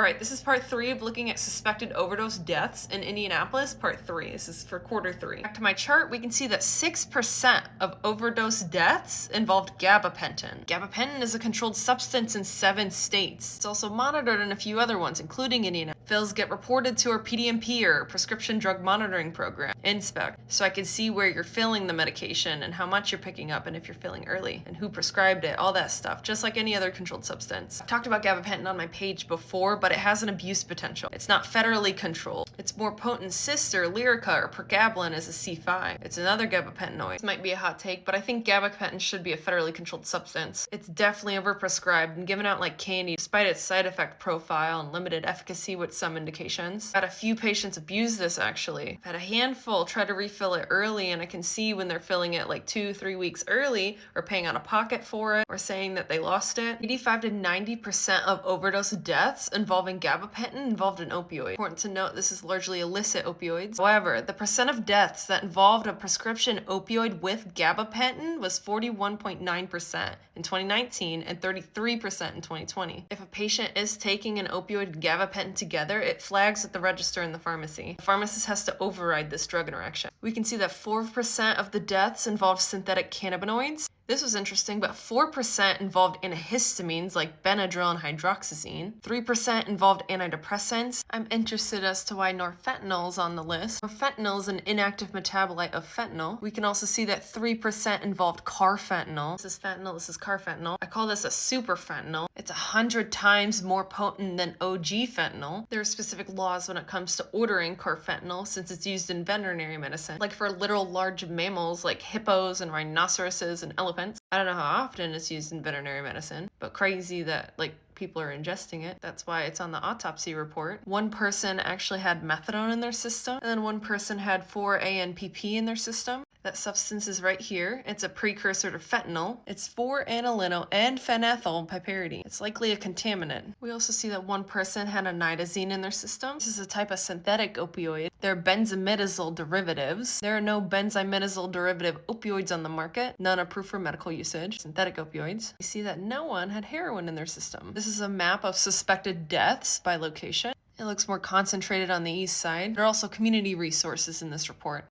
right, this is part 3 of looking at suspected overdose deaths in Indianapolis, part 3. This is for quarter 3. Back to my chart, we can see that 6% of overdose deaths involved gabapentin. Gabapentin is a controlled substance in 7 states. It's also monitored in a few other ones, including Indiana. Fills get reported to our PDMP, or Prescription Drug Monitoring Program, INSPEC, so I can see where you're filling the medication and how much you're picking up and if you're filling early and who prescribed it, all that stuff, just like any other controlled substance. I've talked about gabapentin on my page before, but it has an abuse potential. It's not federally controlled. Its more potent sister, Lyrica or pregabalin, is a C5. It's another gabapentinoid. This might be a hot take, but I think gabapentin should be a federally controlled substance. It's definitely overprescribed and given out like candy, despite its side effect profile and limited efficacy with some indications. I've had a few patients abuse this actually. I've had a handful try to refill it early, and I can see when they're filling it like 2-3 weeks early, or paying out of pocket for it, or saying that they lost it. 85 to 90% of overdose deaths involving gabapentin involved an opioid. Important to note, this is largely illicit opioids. However, the percent of deaths that involved a prescription opioid with gabapentin was 41.9% in 2019 and 33% in 2020. If a patient is taking an opioid and gabapentin together, it flags at the register in the pharmacy. The pharmacist has to override this drug interaction. We can see that 4% of the deaths involved synthetic cannabinoids. This was interesting, but 4% involved antihistamines like Benadryl and hydroxyzine. 3% involved antidepressants. I'm interested as to why norfentanyl is on the list. Norfentanyl is an inactive metabolite of fentanyl. We can also see that 3% involved carfentanil. This is fentanyl, this is carfentanil. I call this a super fentanyl. It's 100 times more potent than OG fentanyl. There are specific laws when it comes to ordering carfentanil since it's used in veterinary medicine, like for literal large mammals like hippos and rhinoceroses and elephants. I don't know how often it's used in veterinary medicine, but crazy that people are ingesting it. That's why it's on the autopsy report. One person actually had methadone in their system, and then one person had 4-ANPP in their system. That substance is right here. It's a precursor to fentanyl. It's 4-anilino and phenethyl piperidine. It's likely a contaminant. We also see that one person had a nitazene in their system. This is a type of synthetic opioid. They're benzimidazole derivatives. There are no benzimidazole derivative opioids on the market, none approved for medical usage. Synthetic opioids. We see that no one had heroin in their system. This is a map of suspected deaths by location. It looks more concentrated on the east side. There are also community resources in this report.